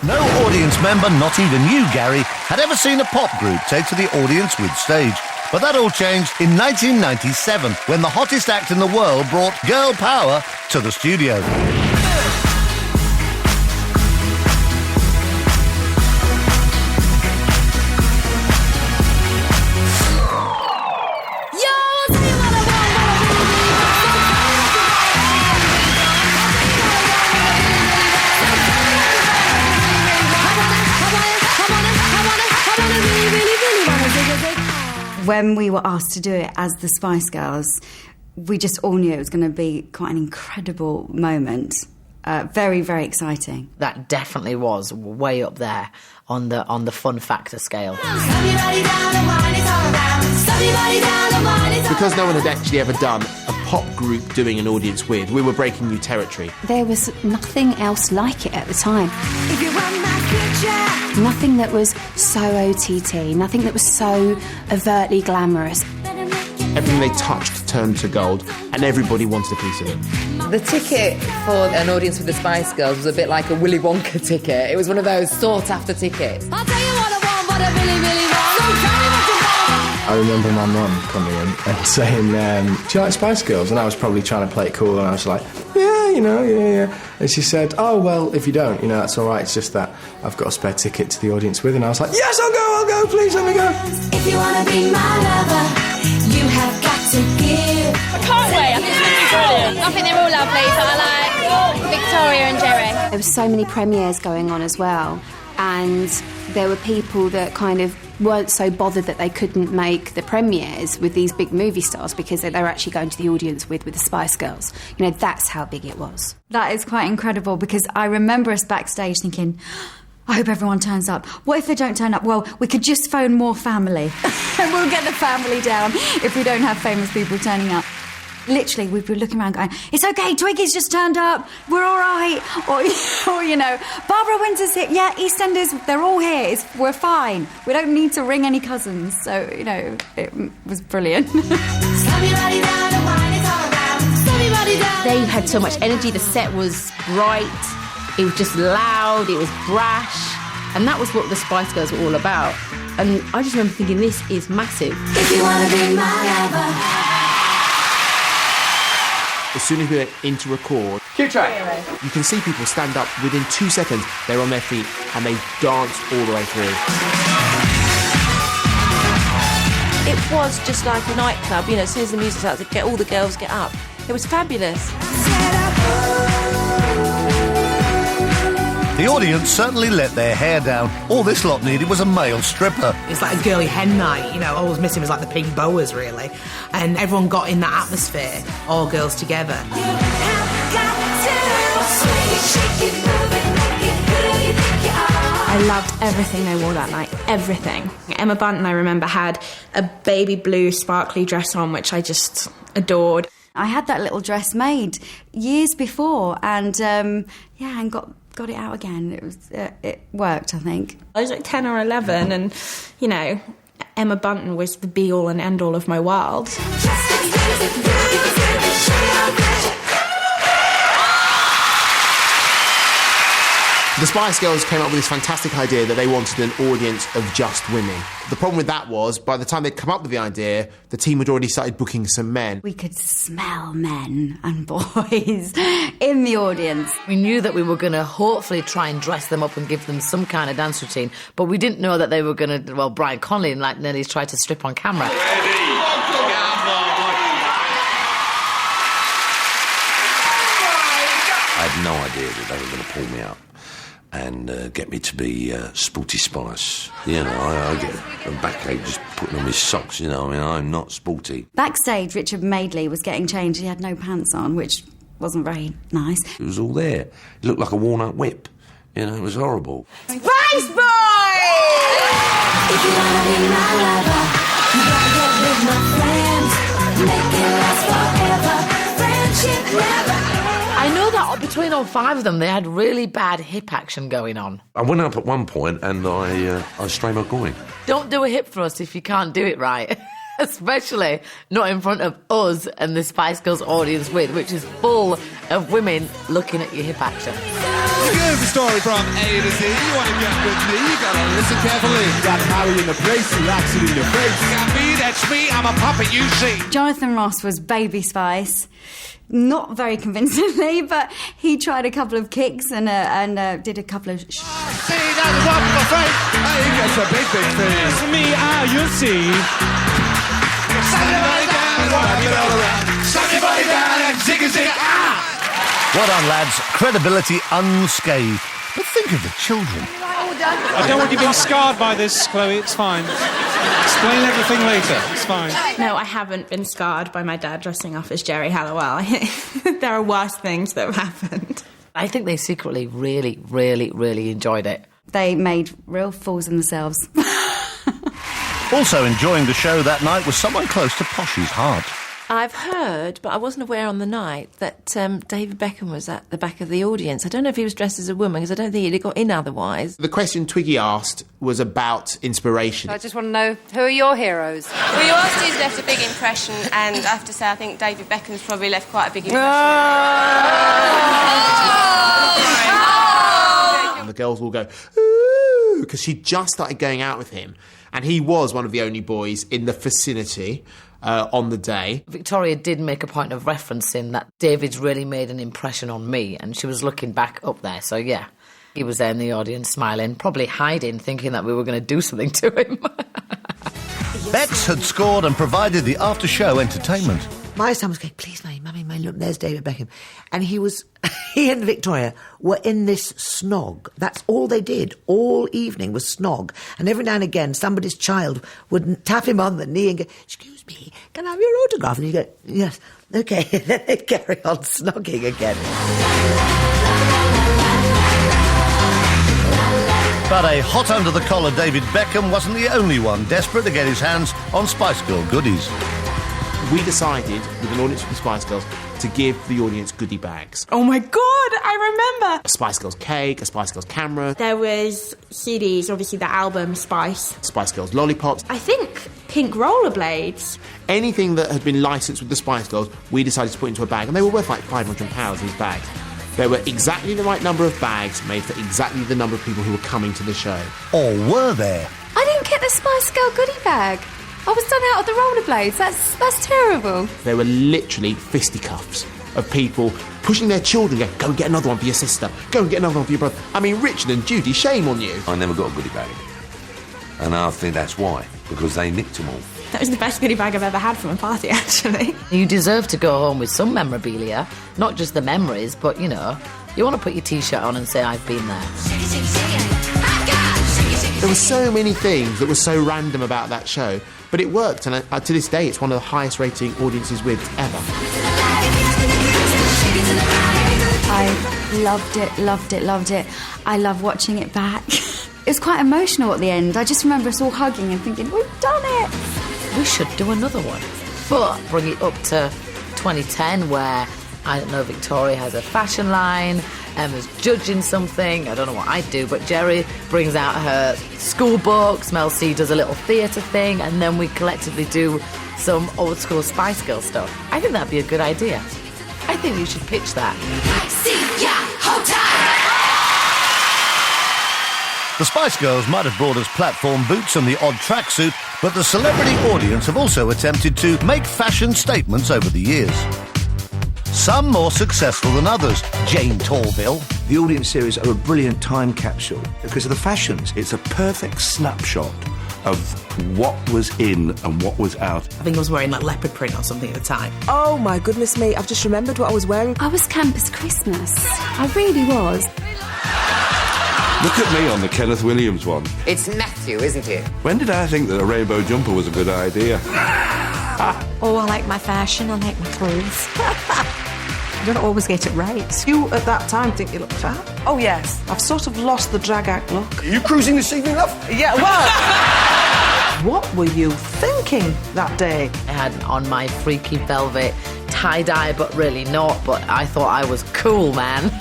No audience member, not even you, Gary, had ever seen a pop group take to the audience with stage. But that all changed in 1997, when the hottest act in the world brought girl power to the studio. When we were asked to do it as the Spice Girls, we just all knew it was going to be quite an incredible moment. Very, very exciting. That definitely was way up there on the fun factor scale. Because no one had actually ever done a pop group doing an audience with, we were breaking new territory. There was nothing else like it at the time. Nothing that was so OTT, nothing that was so overtly glamorous. Everything they touched turned to gold, and everybody wanted a piece of it. The ticket for an audience with the Spice Girls was a bit like a Willy Wonka ticket. It was one of those sought-after tickets. I'll tell you what I want, what I really, really want. So tell me what you want. I remember my mum coming in and saying, do you like Spice Girls? And I was probably trying to play it cool, and I was like, yeah. And she said, oh, well, if you don't, that's all right. It's just that I've got a spare ticket to the audience with. And I was like, yes, I'll go, please let me go. If you want to be my lover, you have got to give. I can't wait, I think it's going to be brilliant. I think they're all lovely, but I like Victoria and Jerry. There were so many premieres going on as well, and there were people that kind of weren't so bothered that they couldn't make the premieres with these big movie stars because they were actually going to the audience with the Spice Girls. That's how big it was. That is quite incredible, because I remember us backstage thinking, I hope everyone turns up. What if they don't turn up? Well, we could just phone more family and we'll get the family down if we don't have famous people turning up. Literally, we'd be looking around going, it's okay, Twiggy's just turned up, we're all right. Or Barbara Windsor's here, yeah, EastEnders, they're all here, we're fine. We don't need to ring any cousins. So, it was brilliant. They had so much energy, the set was bright, it was just loud, it was brash, and that was what the Spice Girls were all about. And I just remember thinking, this is massive. If you want to be my lover. As soon as we went in to record, Cue track. You can see people stand up within 2 seconds. They're on their feet and they dance all the way through. It was just like a nightclub, as soon as the music started, all the girls get up. It was fabulous. The audience certainly let their hair down. All this lot needed was a male stripper. It's like a girly hen night, all I was missing was like the pink boas, really. And everyone got in that atmosphere, all girls together. I loved everything they wore that night, everything. Emma Bunton, I remember, had a baby blue sparkly dress on, which I just adored. I had that little dress made years before, and and got it out again. It worked, I think. I was like 10 or 11, and Emma Bunton was the be-all and end-all of my world. The Spice Girls came up with this fantastic idea that they wanted an audience of just women. The problem with that was, by the time they'd come up with the idea, the team had already started booking some men. We could smell men and boys in the audience. We knew that we were going to hopefully try and dress them up and give them some kind of dance routine, but we didn't know that they were going to, Brian Connolly nearly tried to strip on camera. I had no idea that they were going to pull me up and get me to be Sporty Spice. I get a backache just putting on my socks, I'm not sporty. Backstage, Richard Madeley was getting changed. He had no pants on, which wasn't very nice. It was all there. It looked like a worn-out whip. It was horrible. Spice Boy! If you want to be my lover, you gotta get with my friends. Make it last forever. Friendship never. I know that between all 5 of them, they had really bad hip action going on. I went up at one point and I strained my groin. Don't do a hip thrust if you can't do it right. Especially not in front of us and the Spice Girls audience which is full of women looking at your hip action. Here's the story from A to Z. You want to get with me, you gotta listen carefully. Got Harry in the place, he locks it in your face. Got me, that's me, I'm a puppet, you see. Jonathan Ross was Baby Spice. Not very convincingly, but he tried a couple of kicks and did a couple of... See, that's what my friend. He gets a big thing. It's me, you see. Somebody down and zig-a-zig, Well done, lads. Credibility unscathed. But think of the children. I don't want you being scarred by this, Chloe. It's fine. Explain everything later. It's fine. No, I haven't been scarred by my dad dressing up as Jerry Halliwell. There are worse things that have happened. I think they secretly really, really, really enjoyed it. They made real fools of themselves. Also enjoying the show that night was someone close to Posh's heart. I've heard, but I wasn't aware on the night, that David Beckham was at the back of the audience. I don't know if he was dressed as a woman, because I don't think he'd have got in otherwise. The question Twiggy asked was about inspiration. I just want to know, who are your heroes? Well, you asked who's left a big impression, and I have to say, I think David Beckham's probably left quite a big impression. And the girls all go, ooh, because she just started going out with him. And he was one of the only boys in the vicinity on the day. Victoria did make a point of referencing that David's really made an impression on me, and she was looking back up there. So, yeah, he was there in the audience smiling, probably hiding, thinking that we were going to do something to him. Bex had scored and provided the after-show entertainment. My son was going, please, mummy, look, there's David Beckham. And he and Victoria were in this snog. That's all they did all evening was snog. And every now and again, somebody's child would tap him on the knee and go, excuse me, can I have your autograph? And you go, yes, OK. Then they carry on snogging again. But a hot under-the-collar David Beckham wasn't the only one desperate to get his hands on Spice Girl goodies. We decided, with an audience of the Spice Girls, to give the audience goodie bags. Oh my God, I remember! A Spice Girls cake, a Spice Girls camera. There was CDs, obviously the album Spice. Spice Girls lollipops. I think pink rollerblades. Anything that had been licensed with the Spice Girls, we decided to put into a bag, and they were worth like £500, these bags. There were exactly the right number of bags made for exactly the number of people who were coming to the show. Or were there? I didn't get the Spice Girl goodie bag. I was done out of the rollerblades. That's terrible. There were literally fisticuffs of people pushing their children, going, go and get another one for your sister. Go and get another one for your brother. I mean, Richard and Judy, shame on you. I never got a goodie bag. And I think that's why, because they nicked them all. That was the best goodie bag I've ever had from a party, actually. You deserve to go home with some memorabilia, not just the memories, but, you know, you want to put your T-shirt on and say, I've been there. There were so many things that were so random about that show, but it worked, and to this day, it's one of the highest rating audiences with ever. I loved it. I love watching it back. It was quite emotional at the end. I just remember us all hugging and thinking, we've done it. We should do another one, but bring it up to 2010 where, I don't know, Victoria has a fashion line, Emma's judging something, I don't know what I'd do, but Jerry brings out her school books, Mel C does a little theatre thing, and then we collectively do some old school Spice Girl stuff. I think that'd be a good idea. I think you should pitch that. The Spice Girls might have brought us platform boots and the odd tracksuit, but the celebrity audience have also attempted to make fashion statements over the years. Some more successful than others. Jane Torville. The audience series are a brilliant time capsule because of the fashions. It's a perfect snapshot of what was in and what was out. I think I was wearing like leopard print or something at the time. Oh my goodness me, I've just remembered what I was wearing. I was Campus Christmas. I really was. Look at me on the Kenneth Williams one. It's Matthew, isn't it? When did I think that a rainbow jumper was a good idea? Oh, I like my fashion, I like my clothes. You don't always get it right. You, at that time, think you look fat? Oh, yes. I've sort of lost the drag act look. Are you cruising this evening, love? Yeah, well... What were you thinking that day? I had on my freaky velvet tie-dye, but really not, but I thought I was cool, man.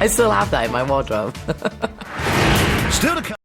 I still have that in my wardrobe. Still to come.